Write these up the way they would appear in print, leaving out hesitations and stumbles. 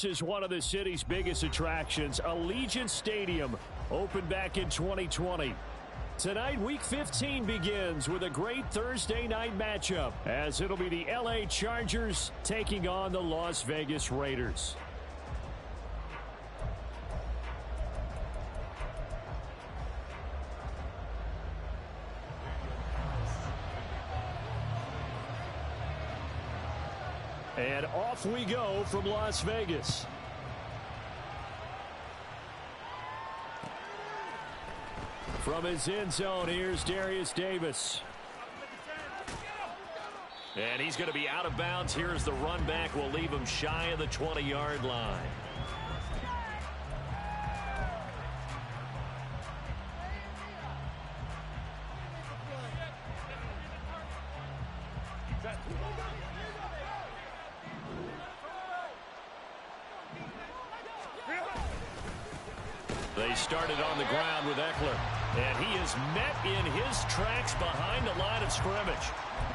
This is one of the city's biggest attractions. Allegiant Stadium opened back in 2020. Tonight, Week 15 begins with a great Thursday night matchup, as it'll be the LA Chargers taking on the Las Vegas Raiders. And off we go from Las Vegas. From his end zone, here's Darius Davis. And he's going to be out of bounds. Here's the run back. We'll leave him shy of the 20-yard line. They started on the ground with Eckler, and he is met in his tracks behind the line of scrimmage.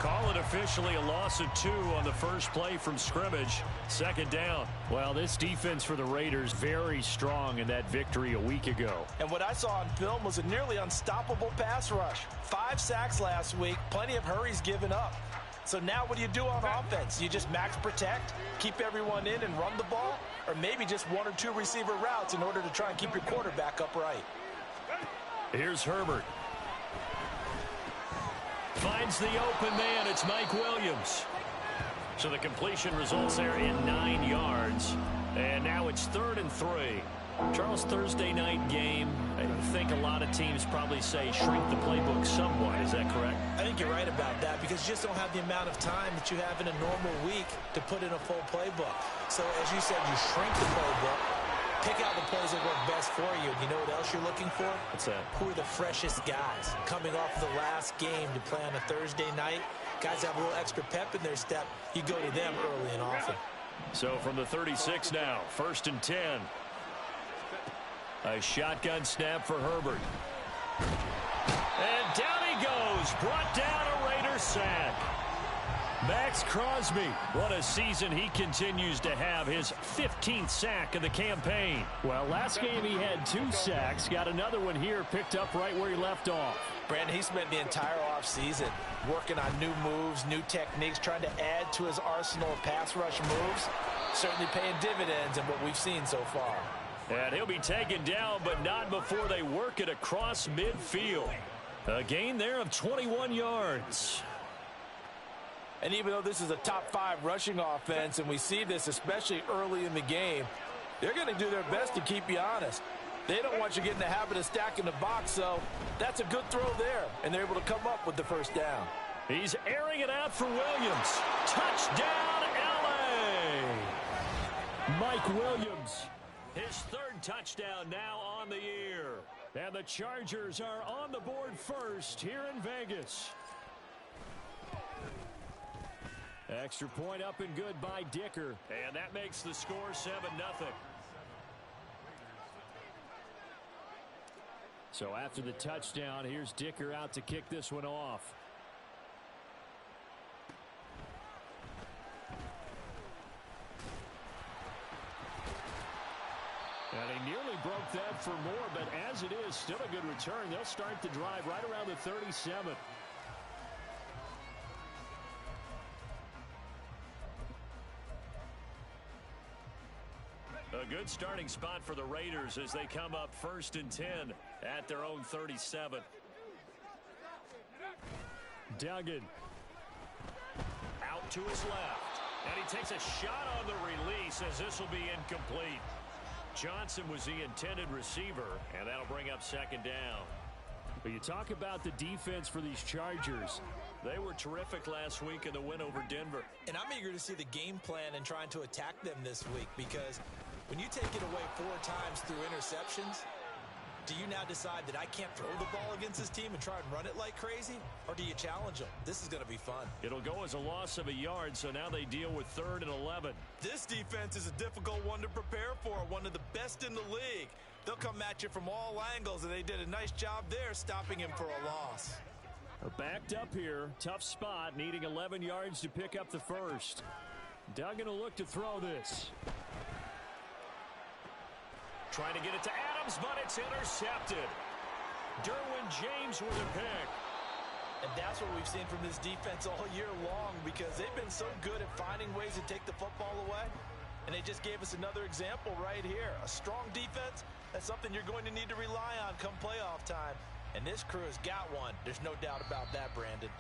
Call it officially a loss of 2 on the first play from scrimmage. Second down. Well, this defense for the Raiders very strong in that victory a week ago. And what I saw on film was a nearly unstoppable pass rush. 5 sacks last week, plenty of hurries given up. So now what do you do on offense? You just max protect, keep everyone in and run the ball? Or maybe just 1 or 2 receiver routes in order to try and keep your quarterback upright. Here's Herbert. Finds the open man. It's Mike Williams. So the completion results there in 9 yards. And now it's 3rd and 3. Charles, Thursday night game, I think a lot of teams probably say shrink the playbook somewhat. Is that correct? I think you're right about that because you just don't have the amount of time that you have in a normal week to put in a full playbook. So as you said, you shrink the playbook, pick out the plays that work best for you. You know what else you're looking for? What's that? Who are the freshest guys coming off the last game to play on a Thursday night? Guys have a little extra pep in their step. You go to them early and often. So from the 36 now, 1st and 10. A shotgun snap for Herbert. And down he goes. Brought down a Raider sack. Max Crosby. What a season he continues to have. His 15th sack of the campaign. Well, last game he had 2 sacks. Got another one here picked up right where he left off. Brandon, he spent the entire offseason working on new moves, new techniques, trying to add to his arsenal of pass rush moves. Certainly paying dividends in what we've seen so far. And he'll be taken down, but not before they work it across midfield. A gain there of 21 yards. And even though this is a top 5 rushing offense, and we see this especially early in the game, they're going to do their best to keep you honest. They don't want you getting the habit of stacking the box, so that's a good throw there. And they're able to come up with the first down. He's airing it out for Williams. Touchdown, L.A. Mike Williams. His 3rd touchdown now on the year. And the Chargers are on the board first here in Vegas. Extra point up and good by Dicker. And that makes the score 7-0. So after the touchdown, here's Dicker out to kick this one off. And he nearly broke that for more, but as it is, still a good return. They'll start the drive right around the 37. A good starting spot for the Raiders as they come up 1st and 10 at their own 37. Duggan out to his left. And he takes a shot on the release as this will be incomplete. Johnson was the intended receiver, and that'll bring up 2nd down. But you talk about the defense for these Chargers. They were terrific last week in the win over Denver. And I'm eager to see the game plan and trying to attack them this week because when you take it away 4 times through interceptions, do you now decide that I can't throw the ball against this team and try and run it like crazy? Or do you challenge them? This is going to be fun. It'll go as a loss of a yard, so now they deal with 3rd and 11. This defense is a difficult one to prepare for, one of the best in the league. They'll come at you from all angles, and they did a nice job there stopping him for a loss. Backed up here, tough spot, needing 11 yards to pick up the first. Duggan will look to throw this. Trying to get it to Adams, but it's intercepted. Derwin James with a pick. And that's what we've seen from this defense all year long, because they've been so good at finding ways to take the football away. And they just gave us another example right here. A strong defense, that's something you're going to need to rely on come playoff time. And this crew has got one. There's no doubt about that, Brandon.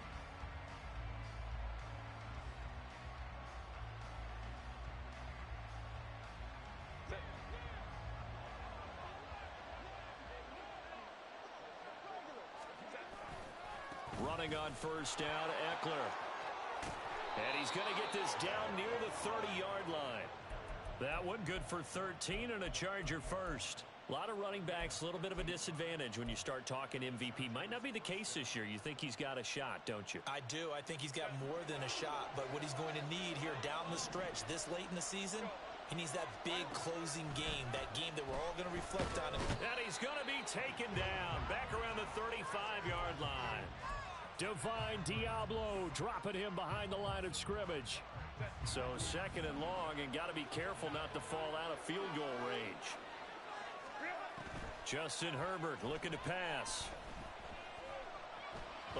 Running on first down, Eckler. And he's going to get this down near the 30-yard line. That one good for 13 and a Charger first. A lot of running backs, a little bit of a disadvantage when you start talking MVP. Might not be the case this year. You think he's got a shot, don't you? I do. I think he's got more than a shot. But what he's going to need here down the stretch this late in the season, he needs that big closing game, that game that we're all going to reflect on. And he's going to be taken down back around the 35-yard line. Divine Diablo dropping him behind the line of scrimmage. So second and long, and got to be careful not to fall out of field goal range. Justin Herbert looking to pass.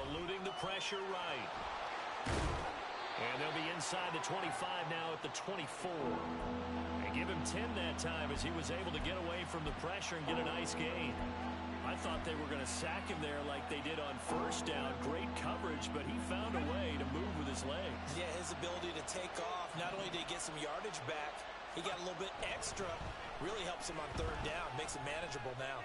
Eluding the pressure right. And they'll be inside the 25 now at the 24. And give him 10 that time as he was able to get away from the pressure and get a nice gain. I thought they were going to sack him there like they did on first down. Great coverage, but he found a way to move with his legs. Yeah, his ability to take off. Not only did he get some yardage back, he got a little bit extra. Really helps him on third down. Makes it manageable now.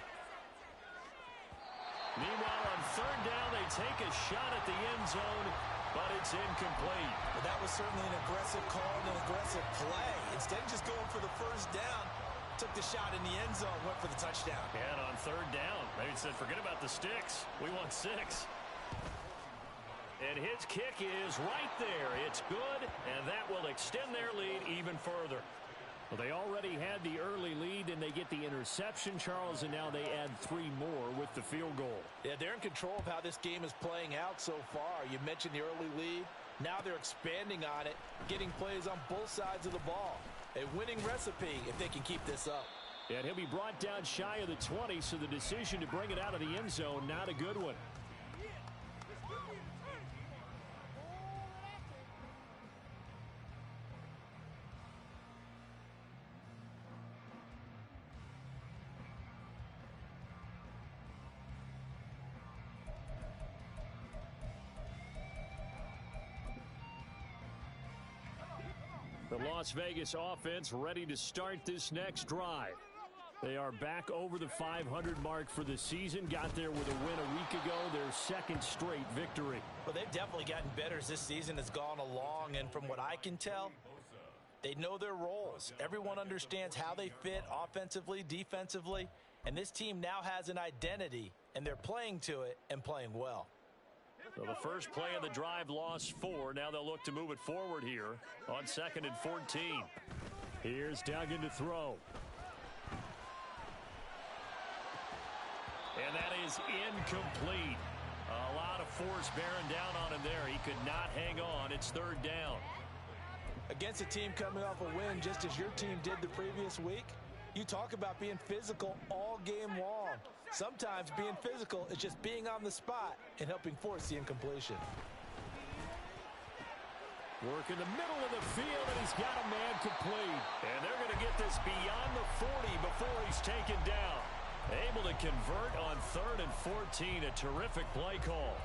Meanwhile, on third down, they take a shot at the end zone, but it's incomplete. Well, that was certainly an aggressive call and an aggressive play. Instead of just going for the first down, took the shot in the end zone, went for the touchdown. And on third down, they said, forget about the sticks. We want 6. And his kick is right there. It's good, and that will extend their lead even further. Well, they already had the early lead, and they get the interception, Charles, and now they add 3 more with the field goal. Yeah, they're in control of how this game is playing out so far. You mentioned the early lead. Now they're expanding on it, getting plays on both sides of the ball. A winning recipe if they can keep this up. And he'll be brought down shy of the 20, so the decision to bring it out of the end zone, not a good one. The Las Vegas offense ready to start this next drive. They are back over the 500 mark for the season. Got there with a win a week ago, their second straight victory. Well, they've definitely gotten better as this season has gone along, and from what I can tell, they know their roles. Everyone understands how they fit offensively, defensively, and this team now has an identity, and they're playing to it and playing well. So the first play of the drive lost 4. Now they'll look to move it forward here on 2nd and 14. Here's Duggan to throw. And that is incomplete. A lot of force bearing down on him there. He could not hang on. It's 3rd down. Against a team coming off a win just as your team did the previous week, you talk about being physical all game long. Sometimes being physical is just being on the spot and helping force the incompletion. Work in the middle of the field, and he's got a man complete. And they're going to get this beyond the 40 before he's taken down. Able to convert on 3rd and 14. A terrific play call.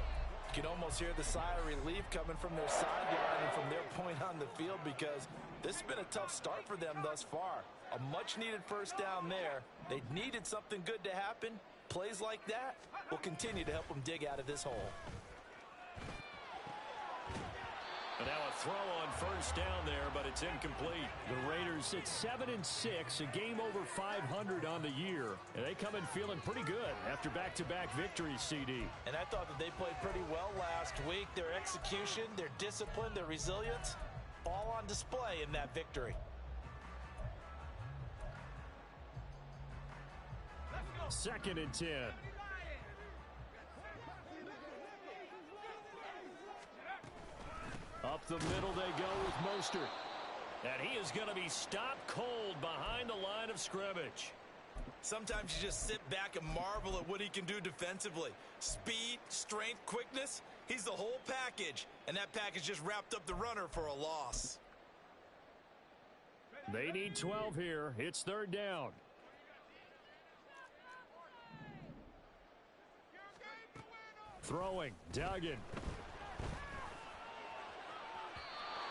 You can almost hear the sigh of relief coming from their sideline and from their point on the field, because this has been a tough start for them thus far. A much-needed first down there. They needed something good to happen. Plays like that will continue to help them dig out of this hole. And now a throw on first down there, but it's incomplete. The Raiders at 7-6, a game over 500 on the year. And they come in feeling pretty good after back-to-back victories, CD. And I thought that they played pretty well last week. Their execution, their discipline, their resilience, all on display in that victory. 2nd and 10. Up the middle they go with Mostert. And he is going to be stopped cold behind the line of scrimmage. Sometimes you just sit back and marvel at what he can do defensively. Speed, strength, quickness, he's the whole package. And that package just wrapped up the runner for a loss. They need 12 here. It's third down. Throwing, Duggan.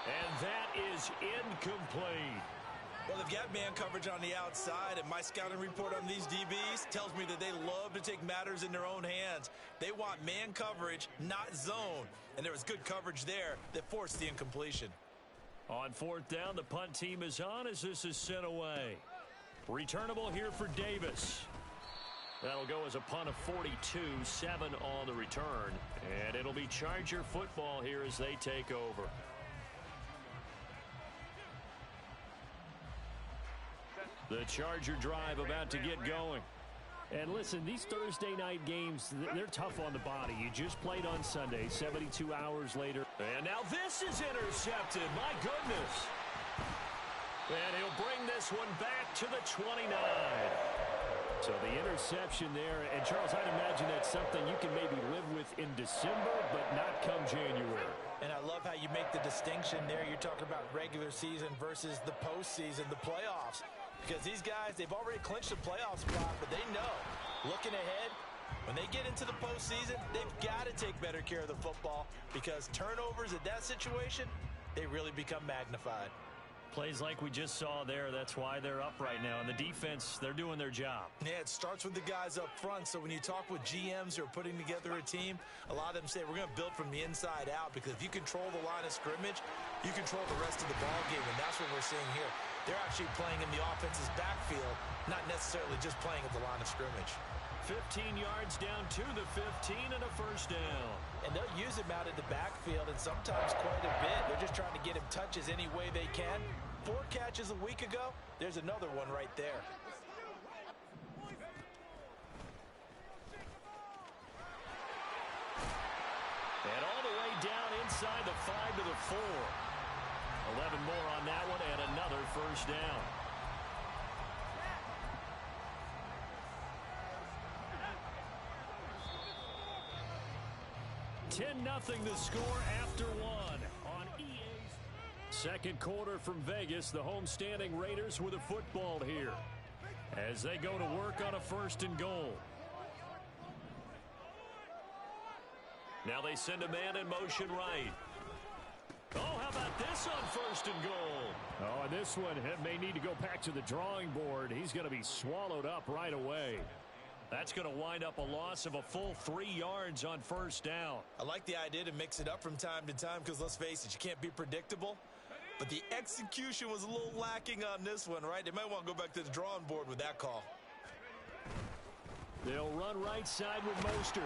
And that is incomplete. Well, they've got man coverage on the outside, and my scouting report on these DBs tells me that they love to take matters in their own hands. They want man coverage, not zone. And there was good coverage there that forced the incompletion. On fourth down, the punt team is on as this is sent away. Returnable here for Davis. That'll go as a punt of 42, 7 on the return. And it'll be Charger football here as they take over. The Charger drive about to get going. And listen, these Thursday night games, they're tough on the body. You just played on Sunday, 72 hours later. And now this is intercepted. My goodness. And he'll bring this one back to the 29. So the interception there. And, Charles, I'd imagine that's something you can maybe live with in December, but not come January. And I love how you make the distinction there. You're talking about regular season versus the postseason, the playoffs. Because these guys, they've already clinched a playoff spot, but they know, looking ahead, when they get into the postseason, they've got to take better care of the football because turnovers in that situation, they really become magnified. Plays like we just saw there, that's why they're up right now. And the defense, they're doing their job. Yeah, it starts with the guys up front. So when you talk with GMs who are putting together a team, a lot of them say we're going to build from the inside out because if you control the line of scrimmage, you control the rest of the ball game, and that's what we're seeing here. They're actually playing in the offense's backfield, not necessarily just playing at the line of scrimmage. 15 yards down to the 15 and a first down. And they'll use him out in the backfield and sometimes quite a bit. They're just trying to get him touches any way they can. 4 catches a week ago, there's another one right there. And all the way down inside the 5 to the 4. 11 more on that one and another first down. $10-0 the score after one on EA's. Second quarter from Vegas, the homestanding Raiders with a football here as they go to work on a first and goal. Now they send a man in motion right. Oh, how about this on first and goal? Oh, and this one may need to go back to the drawing board. He's going to be swallowed up right away. That's going to wind up a loss of a full 3 yards on first down. I like the idea to mix it up from time to time because, let's face it, you can't be predictable. But the execution was a little lacking on this one, right? They might want to go back to the drawing board with that call. They'll run right side with Mostert.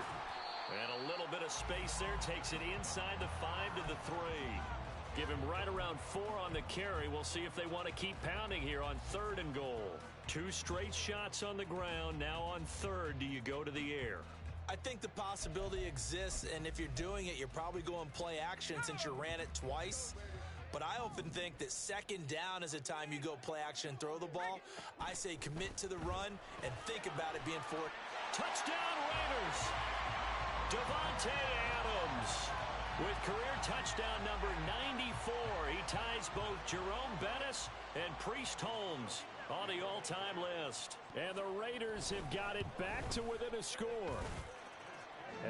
And a little bit of space there takes it inside the 5 to the 3. Give him right around 4 on the carry. We'll see if they want to keep pounding here on third and goal. 2 straight shots on the ground. Now on third, do you go to the air? I think the possibility exists, and if you're doing it, you're probably going play action since you ran it twice. But I often think that second down is a time you go play action and throw the ball. I say commit to the run and think about it being for touchdown Raiders. Davante Adams with career touchdown number 94. He ties both Jerome Bettis and Priest Holmes on the all-time list. And the Raiders have got it back to within a score.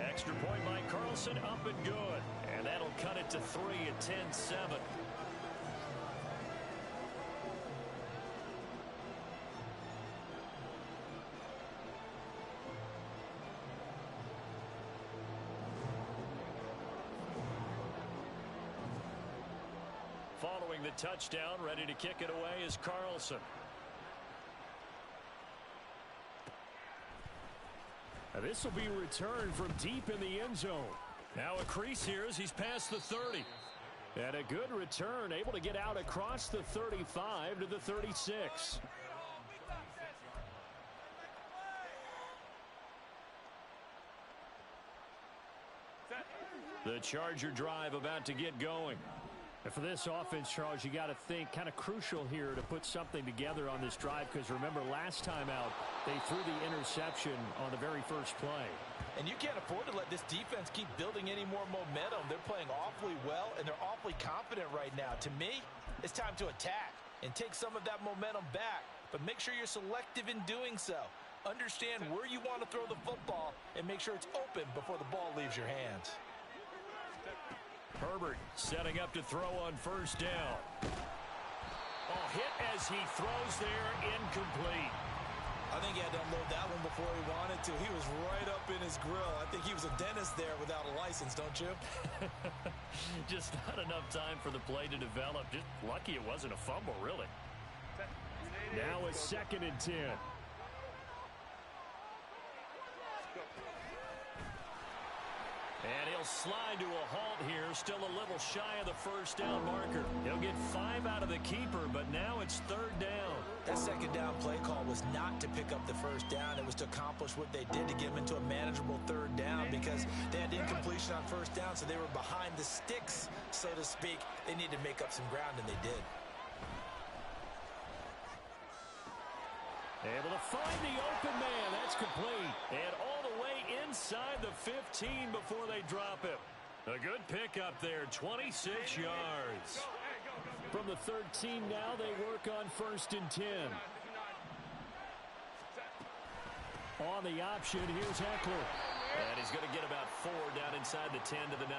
Extra point by Carlson, up and good. And that'll cut it to 3 at 10-7. Following the touchdown, ready to kick it away is Carlson. Now this will be returned from deep in the end zone. Now a crease here as he's past the 30. And a good return, able to get out across the 35 to the 36. The Charger drive about to get going. And for this offense, Charles, you got to think kind of crucial here to put something together on this drive, because remember last time out they threw the interception on the very first play. And you can't afford to let this defense keep building any more momentum. They're playing awfully well, and they're awfully confident right now. To me, it's time to attack and take some of that momentum back, but make sure you're selective in doing so. Understand where you want to throw the football and make sure it's open before the ball leaves your hands. Herbert setting up to throw on first down. Oh, hit as he throws there, incomplete. I think he had to unload that one before he wanted to. He was right up in his grill. I think he was a dentist there without a license, don't you? Just not enough time for the play to develop. Just lucky it wasn't a fumble, really. Now a 2nd and 10. And he'll slide to a halt here, still a little shy of the first down marker. He'll get 5 out of the keeper, but now it's 3rd down. That 2nd down play call was not to pick up the first down. It was to accomplish what they did, to get them into a manageable 3rd down, because they had incompletion on first down, so they were behind the sticks, so to speak. They needed to make up some ground, and they did. Able to find the open man. That's complete. And all the way inside the 15 before they drop him. A good pickup there, 26 yards. From the 13 now, they work on 1st and 10. On the option, here's Eckler. And he's going to get about 4 down inside the 10 to the 9.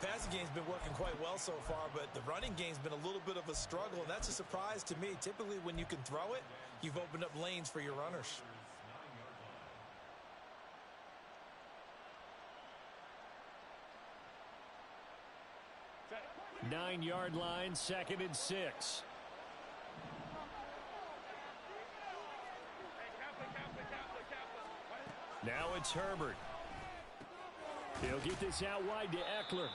The passing game's been working quite well so far, but the running game's been a little bit of a struggle, and that's a surprise to me. Typically, when you can throw it, you've opened up lanes for your runners. Nine-yard line, 2nd and 6. Now it's Herbert. He'll get this out wide to Eckler.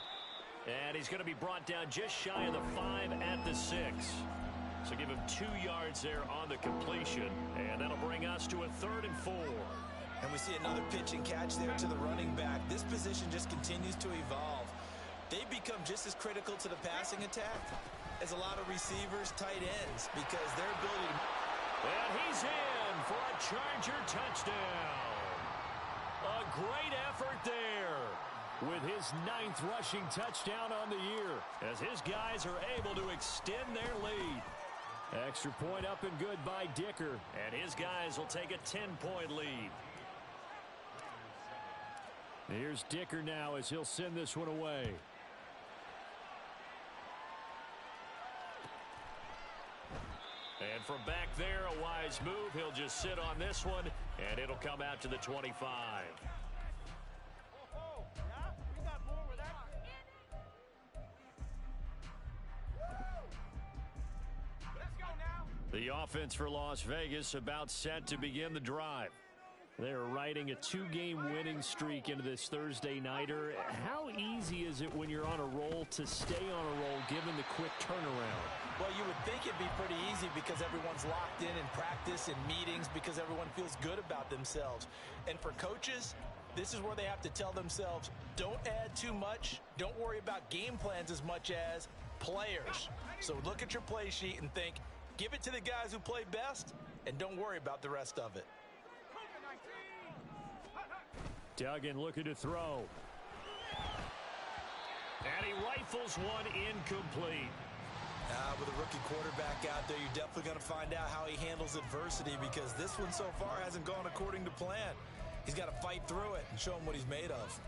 And he's going to be brought down just shy of the 5 at the 6. So give him 2 yards there on the completion. And that'll bring us to a 3rd and 4. And we see another pitch and catch there to the running back. This position just continues to evolve. They become just as critical to the passing attack as a lot of receivers, tight ends, because their ability to... And he's in for a Charger touchdown. A great effort there with his 9th rushing touchdown on the year, as his guys are able to extend their lead. Extra point up and good by Dicker. And his guys will take a 10-point lead. Here's Dicker now as he'll send this one away. And from back there, a wise move. He'll just sit on this one, and it'll come out to the 25. The offense for Las Vegas about set to begin the drive. They're riding a 2-game winning streak into this Thursday nighter. How easy is it when you're on a roll to stay on a roll given the quick turnaround? Well, you would think it'd be pretty easy because everyone's locked in practice and meetings, because everyone feels good about themselves. And for coaches, this is where they have to tell themselves, don't add too much. Don't worry about game plans as much as players. So look at your play sheet and think, give it to the guys who play best, and don't worry about the rest of it. Duggan looking to throw. And he rifles one incomplete. With a rookie quarterback out there, you're definitely going to find out how he handles adversity, because this one so far hasn't gone according to plan. He's got to fight through it and show him what he's made of.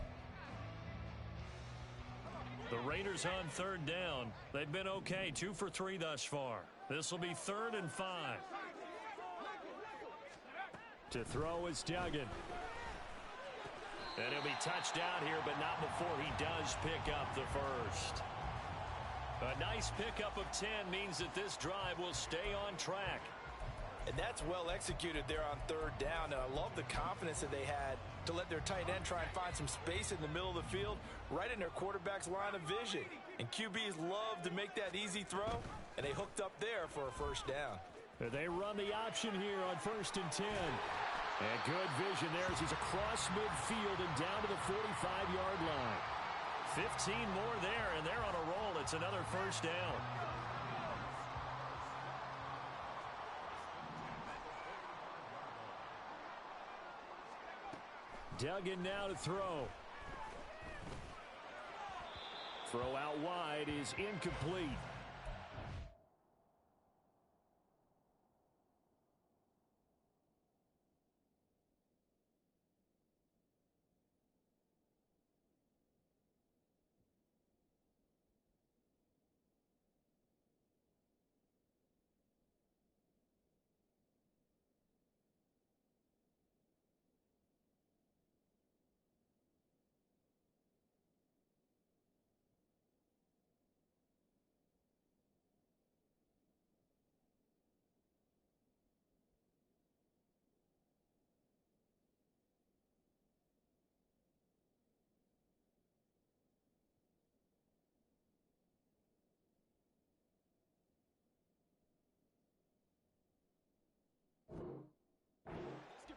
The Raiders on 3rd down. They've been okay, 2 for 3 thus far. This will be 3rd and 5. To throw is Duggan. And he'll be touched down here, but not before he does pick up the first. A nice pickup of 10 means that this drive will stay on track. And that's well executed there on 3rd down. And I love the confidence that they had to let their tight end try and find some space in the middle of the field, right in their quarterback's line of vision. And QBs love to make that easy throw, and they hooked up there for a first down. They run the option here on 1st and 10. And good vision there as he's across midfield and down to the 45-yard line. 15 more there, and they're on a roll. It's another first down. Duggan now to throw. Throw out wide is incomplete.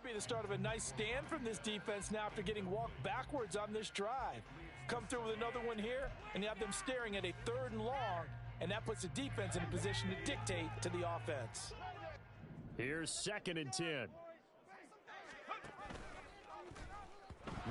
Be the start of a nice stand from this defense now after getting walked backwards on this drive. Come through with another one here, and you have them staring at a 3rd and long, and that puts the defense in a position to dictate to the offense. Here's 2nd and 10.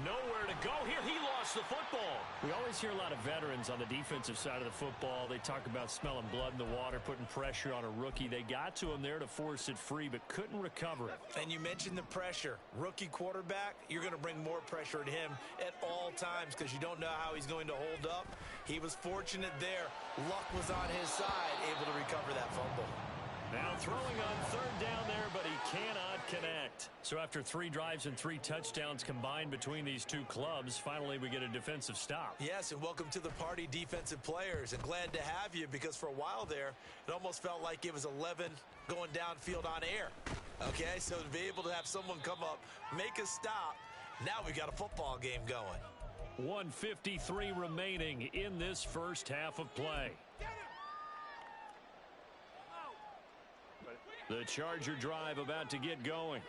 Nowhere to go here. He lost the football. We always hear a lot of veterans on the defensive side of the football. They talk about smelling blood in the water, putting pressure on a rookie. They got to him there to force it free, but couldn't recover it. And you mentioned the pressure. Rookie quarterback, you're going to bring more pressure at him at all times because you don't know how he's going to hold up. He was fortunate there. Luck was on his side, able to recover that fumble. Now throwing on 3rd down there, but he cannot connect. So after 3 drives and 3 touchdowns combined between these two clubs, finally we get a defensive stop. Yes, and welcome to the party, defensive players. And glad to have you because for a while there, it almost felt like it was 11 going downfield on air. Okay, so to be able to have someone come up, make a stop, now we got a football game going. 1:53 remaining in this first half of play. The Charger drive about to get going.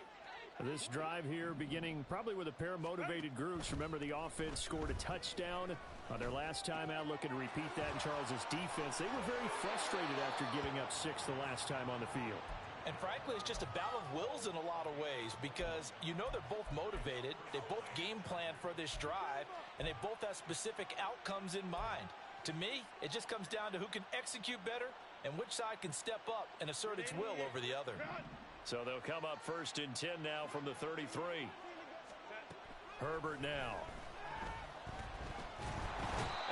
This drive here beginning probably with a pair of motivated groups. Remember, the offense scored a touchdown on their last time out, looking to repeat that in Charles's defense. They were very frustrated after giving up 6 the last time on the field. And frankly, it's just a battle of wills in a lot of ways because you know they're both motivated. They both game plan for this drive, and they both have specific outcomes in mind. To me, it just comes down to who can execute better and which side can step up and assert its will over the other. So they'll come up 1st and 10 now from the 33. Herbert now.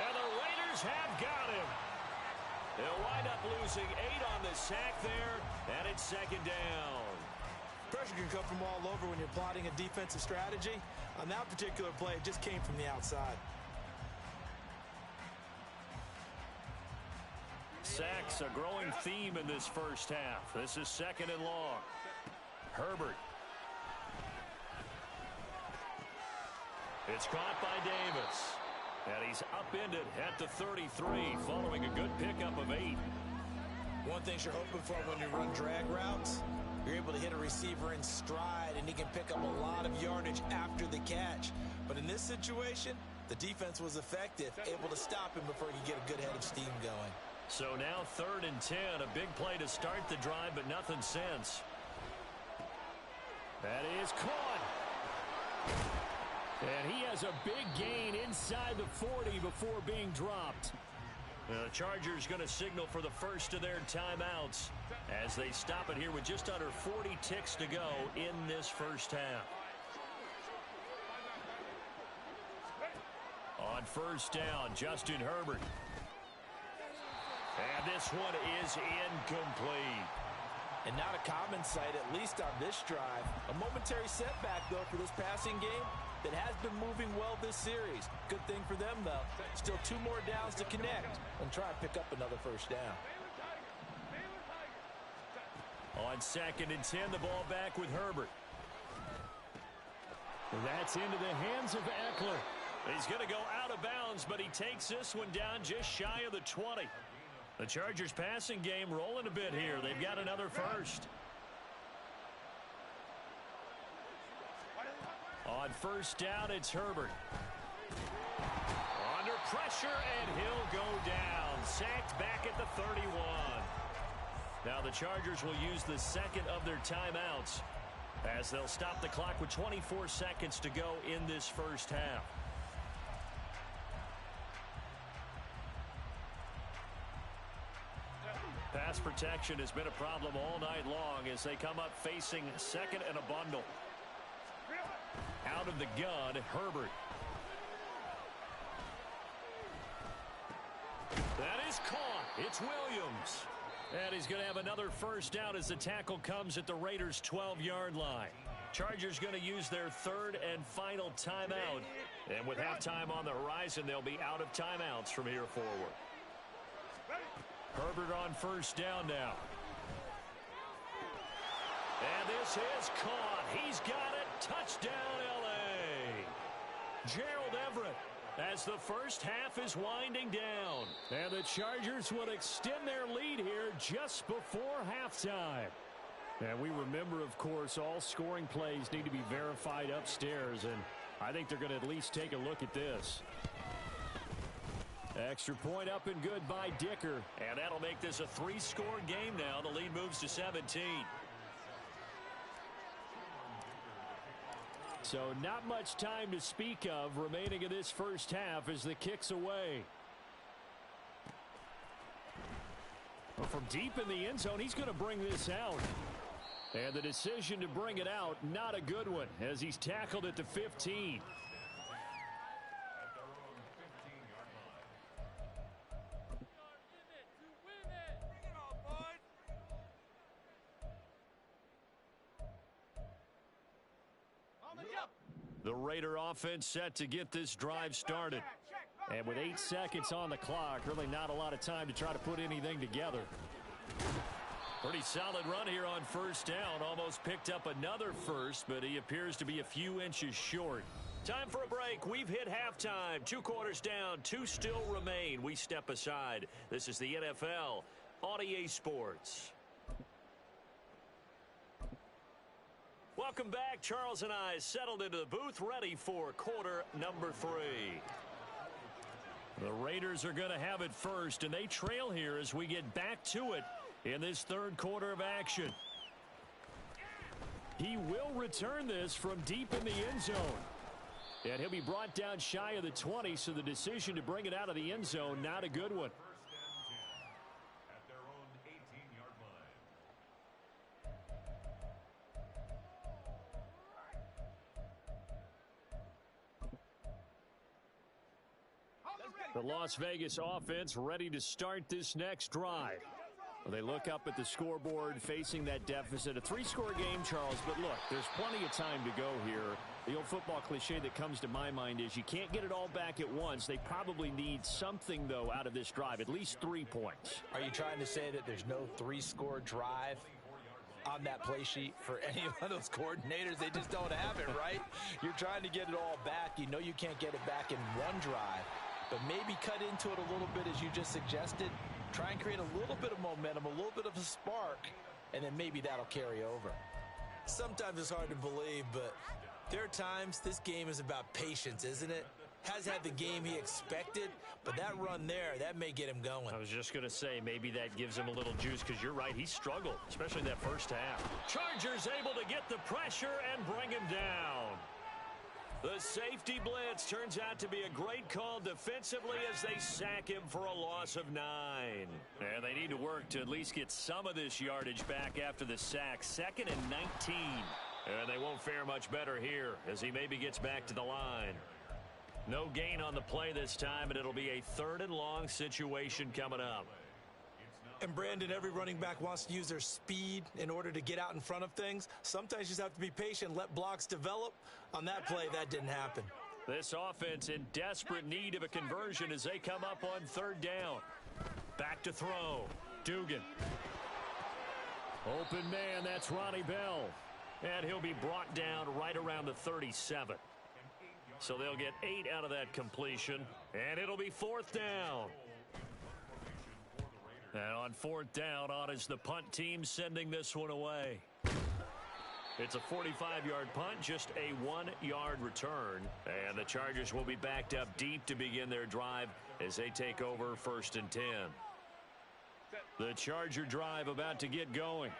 And the Raiders have got him. They'll wind up losing 8 on the sack there, and it's 2nd down. Pressure can come from all over when you're plotting a defensive strategy. On that particular play, it just came from the outside. Sacks, a growing theme in this first half. This is 2nd and long. Herbert. It's caught by Davis. And he's upended at the 33 following a good pickup of 8. One thing you're hoping for when you run drag routes, you're able to hit a receiver in stride and he can pick up a lot of yardage after the catch. But in this situation, the defense was effective, able to stop him before he could get a good head of steam going. So now 3rd and 10, a big play to start the drive, but nothing since. That is caught. And he has a big gain inside the 40 before being dropped. The Chargers going to signal for the first of their timeouts as they stop it here with just under 40 ticks to go in this first half. On 1st down, Justin Herbert. And this one is incomplete. And not a common sight, at least on this drive. A momentary setback, though, for this passing game that has been moving well this series. Good thing for them, though. Still 2 more downs to connect and try and pick up another first down. On 2nd and 10, the ball back with Herbert. That's into the hands of Eckler. He's going to go out of bounds, but he takes this one down just shy of the 20. The Chargers passing game rolling a bit here. They've got another first. On 1st down, it's Herbert. Under pressure, and he'll go down. Sacked back at the 31. Now the Chargers will use the second of their timeouts as they'll stop the clock with 24 seconds to go in this first half. Pass protection has been a problem all night long as they come up facing second and a bundle. Out of the gun, Herbert. That is caught. It's Williams. And he's going to have another first down as the tackle comes at the Raiders' 12-yard line. Chargers going to use their third and final timeout. And with halftime on the horizon, they'll be out of timeouts from here forward. Herbert on first down now. And this is caught. He's got it. Touchdown, L.A. Gerald Everett as the first half is winding down. And the Chargers will extend their lead here just before halftime. And we remember, of course, all scoring plays need to be verified upstairs. And I think they're going to at least take a look at this. Extra point up and good by Dicker. And that'll make this a 3-score game now. The lead moves to 17. So not much time to speak of remaining in this first half as the kick's away. Well, from deep in the end zone, he's going to bring this out. And the decision to bring it out, not a good one, as he's tackled at the 15. The Raider offense set to get this drive started. And with 8 seconds on the clock, really not a lot of time to try to put anything together. Pretty solid run here on first down. Almost picked up another first, but he appears to be a few inches short. Time for a break. We've hit halftime. 2 quarters down. 2 still remain. We step aside. This is the NFL on EA Sports. Welcome back. Charles and I settled into the booth, ready for quarter number 3. The Raiders are going to have it first, and they trail here as we get back to it in this third quarter of action. He will return this from deep in the end zone. And he'll be brought down shy of the 20, so the decision to bring it out of the end zone, not a good one. The Las Vegas offense ready to start this next drive. Well, they look up at the scoreboard facing that deficit. A 3-score game, Charles, but look, there's plenty of time to go here. The old football cliche that comes to my mind is you can't get it all back at once. They probably need something, though, out of this drive, at least 3 points. Are you trying to say that there's no 3-score drive on that play sheet for any of those coordinators? They just don't have it, right? You're trying to get it all back. You know you can't get it back in one drive. But maybe cut into it a little bit, as you just suggested. Try and create a little bit of momentum, a little bit of a spark, and then maybe that'll carry over. Sometimes it's hard to believe, but there are times this game is about patience, isn't it? Has had the game he expected, but that run there, that may get him going. I was just going to say, maybe that gives him a little juice, because you're right, he struggled, especially in that first half. Chargers able to get the pressure and bring him down. The safety blitz turns out to be a great call defensively as they sack him for a loss of 9. And they need to work to at least get some of this yardage back after the sack. 2nd and 19. And they won't fare much better here as he maybe gets back to the line. No gain on the play this time, and it'll be a 3rd and long situation coming up. And Brandon, every running back wants to use their speed in order to get out in front of things. Sometimes you just have to be patient, let blocks develop. On that play, that didn't happen. This offense in desperate need of a conversion as they come up on 3rd down. Back to throw. Dugan. Open man, that's Ronnie Bell. And he'll be brought down right around the 37. So they'll get 8 out of that completion. And it'll be 4th down. And on 4th down, on is the punt team sending this one away. It's a 45-yard punt, just a 1-yard return. And the Chargers will be backed up deep to begin their drive as they take over 1st and 10. The Charger drive about to get going.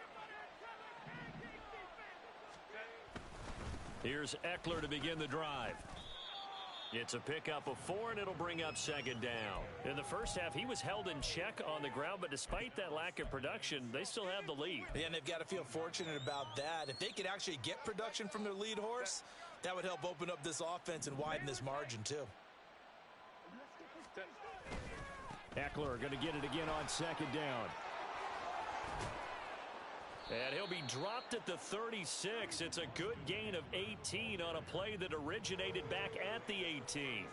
Here's Eckler to begin the drive. It's a pickup of 4, and it'll bring up 2nd down. In the first half, he was held in check on the ground, but despite that lack of production, they still have the lead. Yeah, and they've got to feel fortunate about that. If they could actually get production from their lead horse, that would help open up this offense and widen this margin, too. Eckler going to get it again on 2nd down. And he'll be dropped at the 36. It's a good gain of 18 on a play that originated back at the 18.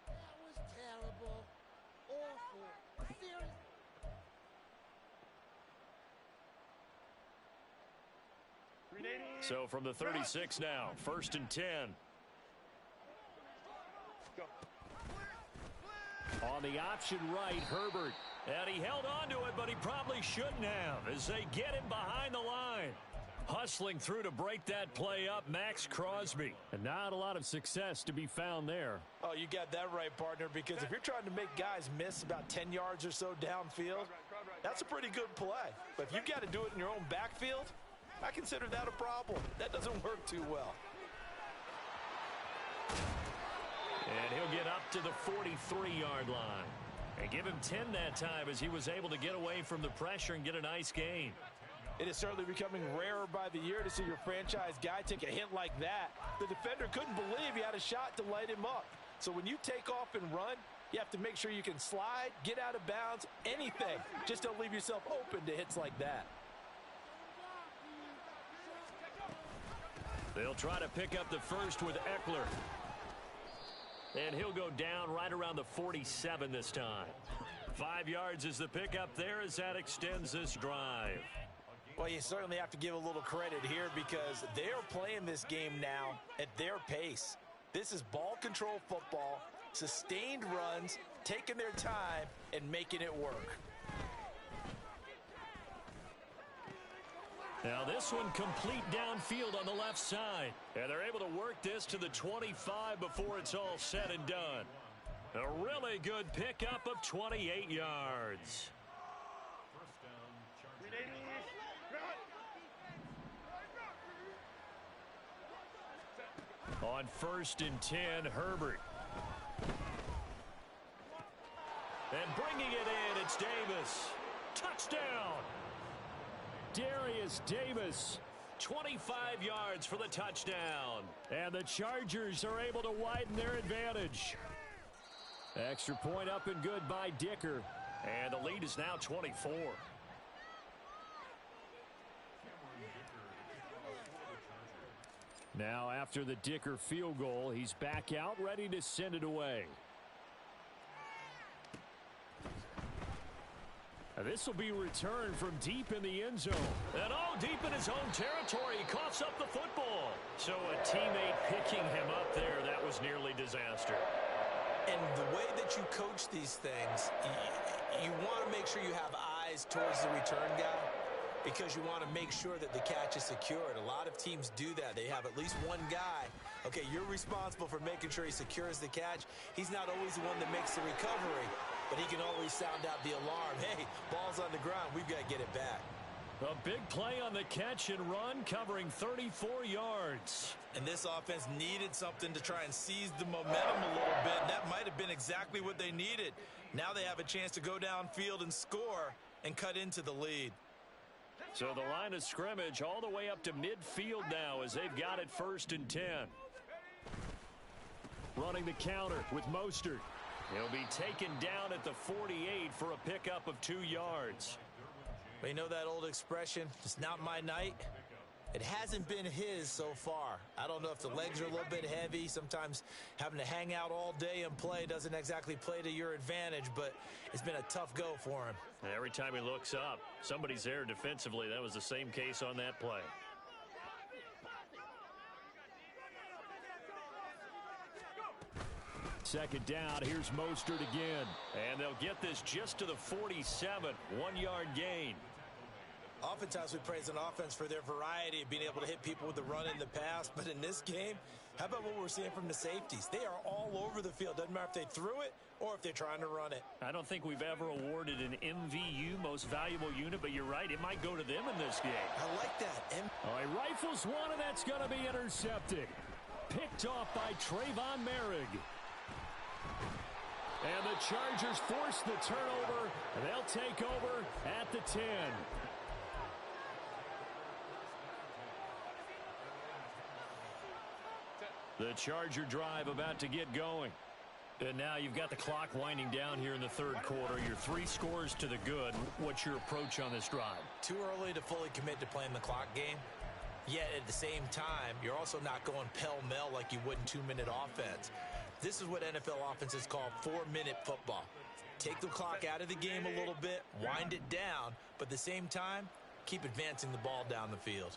That was terrible. Awful. Serious. So from the 36 now, 1st and 10. On the option right, Herbert. And he held on to it, but he probably shouldn't have as they get him behind the line. Hustling through to break that play up, Max Crosby. And not a lot of success to be found there. Oh, you got that right, partner, because if you're trying to make guys miss about 10 yards or so downfield, that's a pretty good play. But if you've got to do it in your own backfield, I consider that a problem. That doesn't work too well. And he'll get up to the 43-yard line. And give him 10 that time as he was able to get away from the pressure and get a nice gain. It is certainly becoming rarer by the year to see your franchise guy take a hit like that. The defender couldn't believe he had a shot to light him up. So when you take off and run, you have to make sure you can slide, get out of bounds, anything. Just don't leave yourself open to hits like that. They'll try to pick up the first with Eckler. And he'll go down right around the 47 this time. 5 yards is the pickup there as that extends this drive. Well, you certainly have to give a little credit here because they're playing this game now at their pace. This is ball control football, sustained runs, taking their time, and making it work. Now this one complete downfield on the left side. And they're able to work this to the 25 before it's all said and done. A really good pickup of 28 yards. On 1st and 10, Herbert. And bringing it in, it's Davis. Touchdown! Darius Davis, 25 yards for the touchdown. And the Chargers are able to widen their advantage. Extra point up and good by Dicker. And the lead is now 24. Now after the Dicker field goal, he's back out ready to send it away. This will be returned from deep in the end zone. And deep in his own territory, he coughs up the football. So a teammate picking him up there, that was nearly disaster. And the way that you coach these things, you want to make sure you have eyes towards the return guy because you want to make sure that the catch is secured. A lot of teams do that. They have at least one guy. Okay, you're responsible for making sure he secures the catch. He's not always the one that makes the recovery, but he can always sound out the alarm. Hey, ball's on the ground. We've got to get it back. A big play on the catch and run, covering 34 yards. And this offense needed something to try and seize the momentum a little bit, and that might have been exactly what they needed. Now they have a chance to go downfield and score and cut into the lead. So the line of scrimmage all the way up to midfield now as they've got it 1st and 10. Running the counter with Mostert. He'll be taken down at the 48 for a pickup of 2 yards. But you know that old expression, it's not my night? It hasn't been his so far. I don't know if the legs are a little bit heavy. Sometimes having to hang out all day and play doesn't exactly play to your advantage, but it's been a tough go for him. Every time he looks up, somebody's there defensively. That was the same case on that play. Second down, here's Mostert again. And they'll get this just to the 47, 1-yard gain. Oftentimes we praise an offense for their variety of being able to hit people with the run in the pass. But in this game, how about what we're seeing from the safeties? They are all over the field. Doesn't matter if they threw it or if they're trying to run it. I don't think we've ever awarded an MVU, most valuable unit, but you're right. It might go to them in this game. I like that. All right, rifles one, and that's going to be intercepted. Picked off by Trayvon Merrick. And the Chargers force the turnover. They'll take over at the 10. The Charger drive about to get going. And now you've got the clock winding down here in the third quarter. You're 3 scores to the good. What's your approach on this drive? Too early to fully commit to playing the clock game. Yet at the same time, you're also not going pell-mell like you would in 2-minute offense. This is what NFL offenses call 4-minute football. Take the clock out of the game a little bit, wind it down, but at the same time, keep advancing the ball down the field.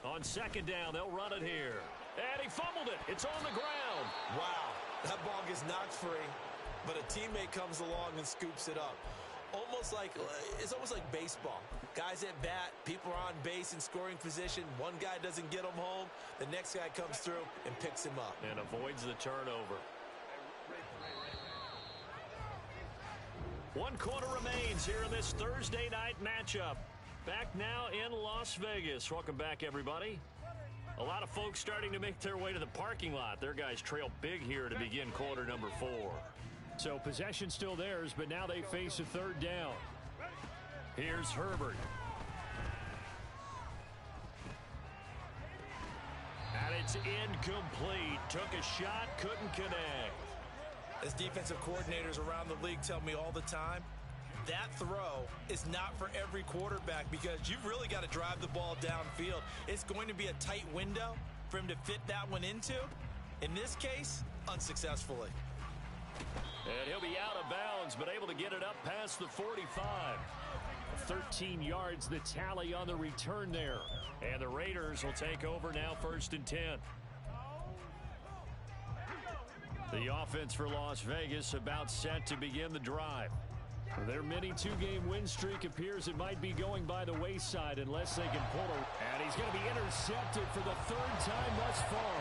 On second down, they'll run it here. And he fumbled it. It's on the ground. Wow, that ball gets knocked free, but a teammate comes along and scoops it up. It's almost like baseball. Guys at bat, people are on base in scoring position. One guy doesn't get him home. The next guy comes through and picks him up. And avoids the turnover. 1 quarter remains here in this Thursday night matchup. Back now in Las Vegas. Welcome back, everybody. A lot of folks starting to make their way to the parking lot. Their guys trail big here to begin quarter number 4. So possession still theirs, but now they face a third down. Here's Herbert. And it's incomplete. Took a shot, couldn't connect. As defensive coordinators around the league tell me all the time, that throw is not for every quarterback because you've really got to drive the ball downfield. It's going to be a tight window for him to fit that one into. In this case, unsuccessfully. And he'll be out of bounds, but able to get it up past the 45. 13 yards, the tally on the return there. And the Raiders will take over now, 1st and 10. The offense for Las Vegas about set to begin the drive. Their mini 2-game win streak appears it might be going by the wayside unless they can pull it. And he's going to be intercepted for the 3rd time thus far.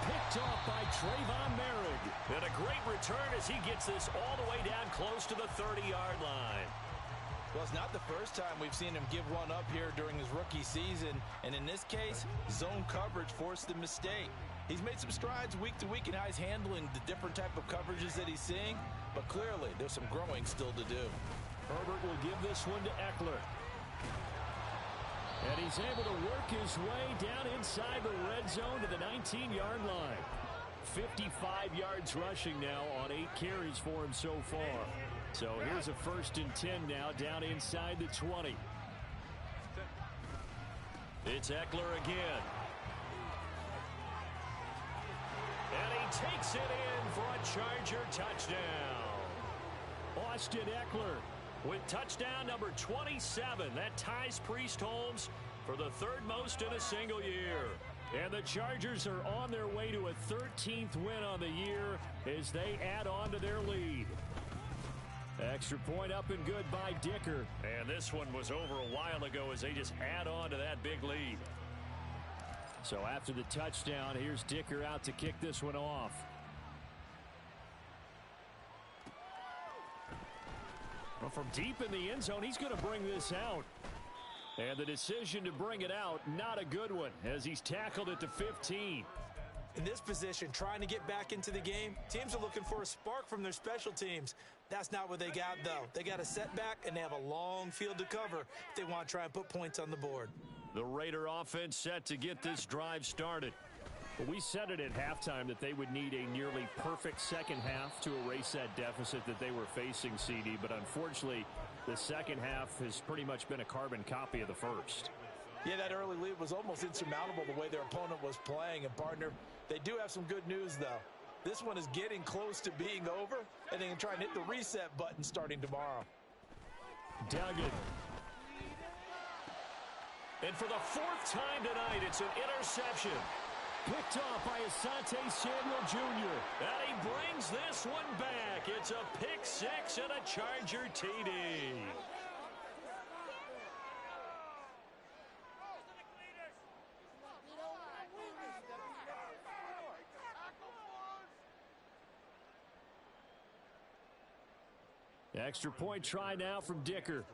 Picked off by Trayvon Merrick. And a great return as he gets this all the way down close to the 30-yard line. Well, it's not the first time we've seen him give one up here during his rookie season. And in this case, zone coverage forced the mistake. He's made some strides week to week in how he's handling the different type of coverages that he's seeing. But clearly, there's some growing still to do. Herbert will give this one to Eckler. And he's able to work his way down inside the red zone to the 19-yard line. 55 yards rushing now on 8 carries for him so far. So here's a 1st and 10 now down inside the 20. It's Eckler again. And he takes it in for a Charger touchdown. Austin Eckler with touchdown number 27. That ties Priest Holmes for the 3rd most in a single year. And the Chargers are on their way to a 13th win on the year as they add on to their lead. Extra point up and good by Dicker. And this one was over a while ago as they just add on to that big lead. So after the touchdown, here's Dicker out to kick this one off. Well, from deep in the end zone, he's going to bring this out. And the decision to bring it out, not a good one, as he's tackled at the 15. In this position, trying to get back into the game, teams are looking for a spark from their special teams. That's not what they got, though. They got a setback, and they have a long field to cover if they want to try and put points on the board. The Raider offense set to get this drive started. Well, we said it at halftime that they would need a nearly perfect second half to erase that deficit that they were facing, CD. But unfortunately, the second half has pretty much been a carbon copy of the first. Yeah, that early lead was almost insurmountable the way their opponent was playing. And, partner, they do have some good news, though. This one is getting close to being over, and they can try and hit the reset button starting tomorrow. Duggan. And for the 4th time tonight, it's an interception. Picked off by Asante Samuel Jr. And he brings this one back. It's a pick six and a Charger TD. Extra point try now from Dicker.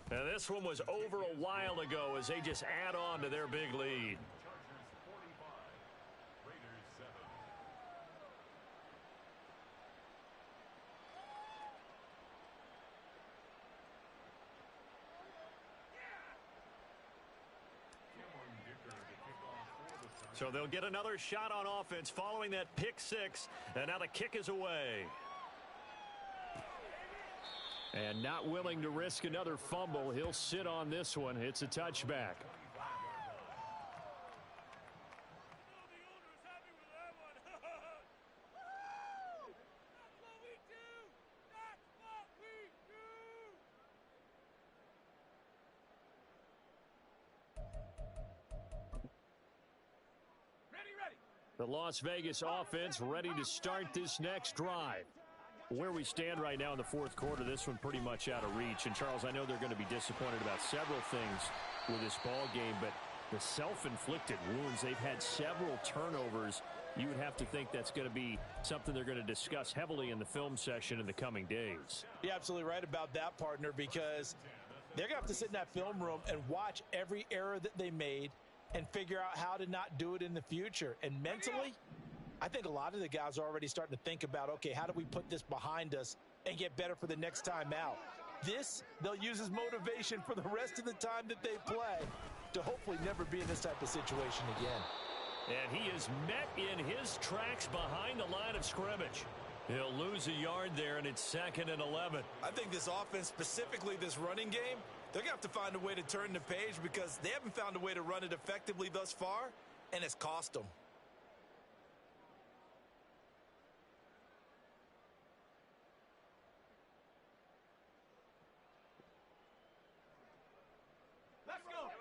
And this one was over a while ago as they just add on to their big lead. So they'll get another shot on offense following that pick six. And now the kick is away. And not willing to risk another fumble. He'll sit on this one. It's a touchback. The Las Vegas offense ready to start this next drive. Where we stand right now in the fourth quarter, this one pretty much out of reach. And, Charles, I know they're going to be disappointed about several things with this ball game, but the self-inflicted wounds, they've had several turnovers. You would have to think that's going to be something they're going to discuss heavily in the film session in the coming days. You're absolutely right about that, partner, because they're going to have to sit in that film room and watch every error that they made and figure out how to not do it in the future. And mentally, I think a lot of the guys are already starting to think about, okay, how do we put this behind us and get better for the next time out? This, they'll use as motivation for the rest of the time that they play to hopefully never be in this type of situation again. And he is met in his tracks behind the line of scrimmage. He'll lose a yard there, and it's 2nd and 11. I think this offense, specifically this running game, they're going to have to find a way to turn the page because they haven't found a way to run it effectively thus far, and it's cost them.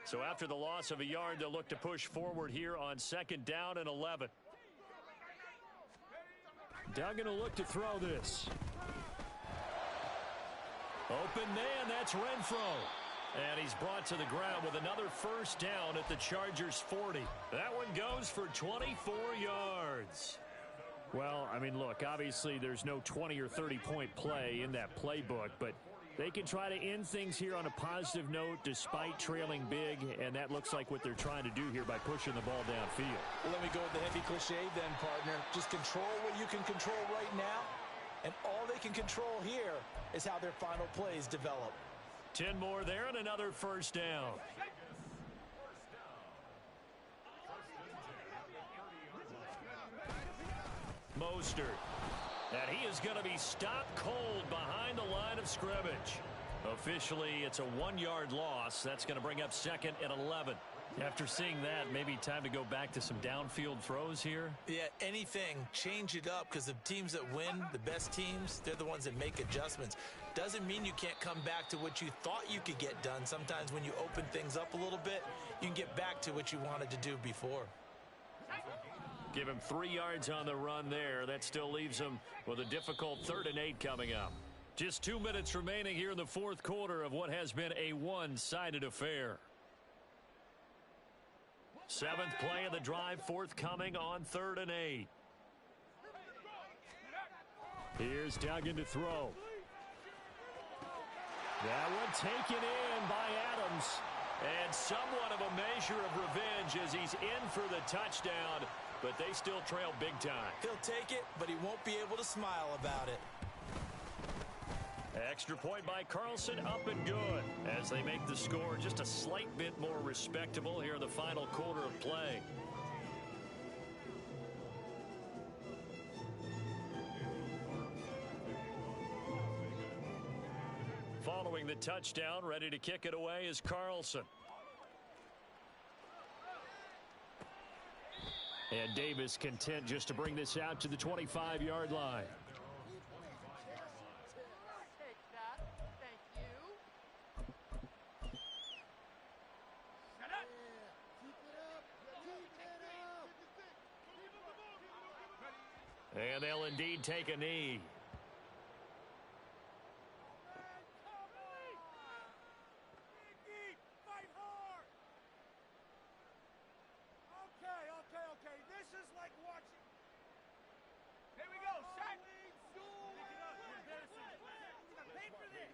So after the loss of a yard, they'll look to push forward here on 2nd down and 11. Duggan will look to throw this. Open man, that's Renfro. And he's brought to the ground with another first down at the Chargers 40. That one goes for 24 yards. Well, I mean, look, obviously there's no 20 or 30-point play in that playbook, but they can try to end things here on a positive note despite trailing big, and that looks like what they're trying to do here by pushing the ball downfield. Well, let me go with the heavy cliche then, partner. Just control what you can control right now, and all they can control here is how their final plays develop. 10 more there and another first down. Mostert. And he is going to be stopped cold behind the line of scrimmage. Officially, it's a 1-yard loss. That's going to bring up 2nd and 11. After seeing that, maybe time to go back to some downfield throws here. Yeah, anything. Change it up because the teams that win, the best teams, they're the ones that make adjustments. Doesn't mean you can't come back to what you thought you could get done. Sometimes when you open things up a little bit, you can get back to what you wanted to do before. Give him 3 yards on the run there. That still leaves him with a difficult 3rd and 8 coming up. Just 2 minutes remaining here in the fourth quarter of what has been a one-sided affair. 7th play of the drive, forthcoming on 3rd and 8. Here's Duggan to throw. That one taken in by Adams. And somewhat of a measure of revenge as he's in for the touchdown. But they still trail big time. He'll take it, but he won't be able to smile about it. Extra point by Carlson, up and good. As they make the score just a slight bit more respectable here in the final quarter of play. Following the touchdown, ready to kick it away is Carlson. And Davis content just to bring this out to the 25-yard line. And they'll indeed take a knee. Okay. This is like watching. Here we go, set. Pay for this.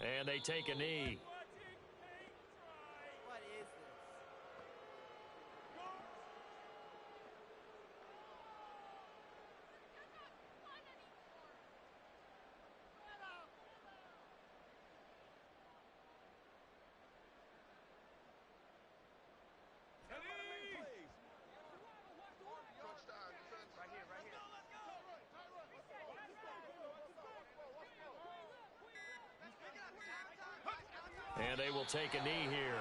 And they take a knee. What is this? And they will take a knee here.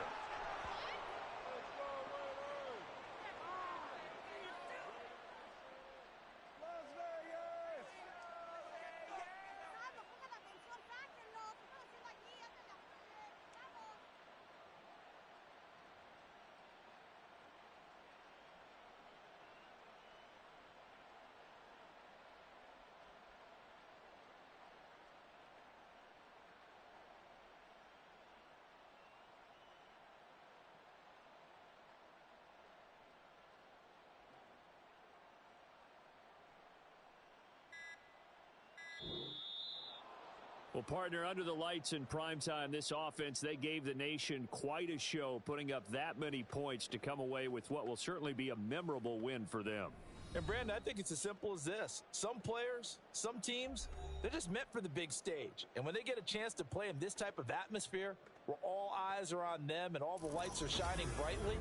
Well, partner, under the lights in primetime, this offense, they gave the nation quite a show, putting up that many points to come away with what will certainly be a memorable win for them. And, Brandon, I think it's as simple as this. Some players, some teams, they're just meant for the big stage. And when they get a chance to play in this type of atmosphere where all eyes are on them and all the lights are shining brightly,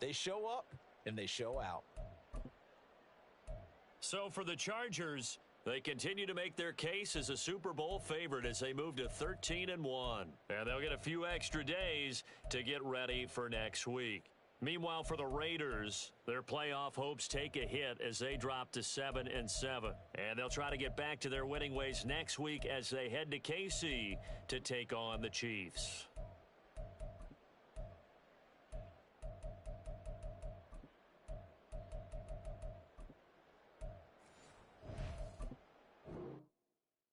they show up and they show out. So for the Chargers, they continue to make their case as a Super Bowl favorite as they move to 13-1. And they'll get a few extra days to get ready for next week. Meanwhile, for the Raiders, their playoff hopes take a hit as they drop to 7-7. And they'll try to get back to their winning ways next week as they head to KC to take on the Chiefs.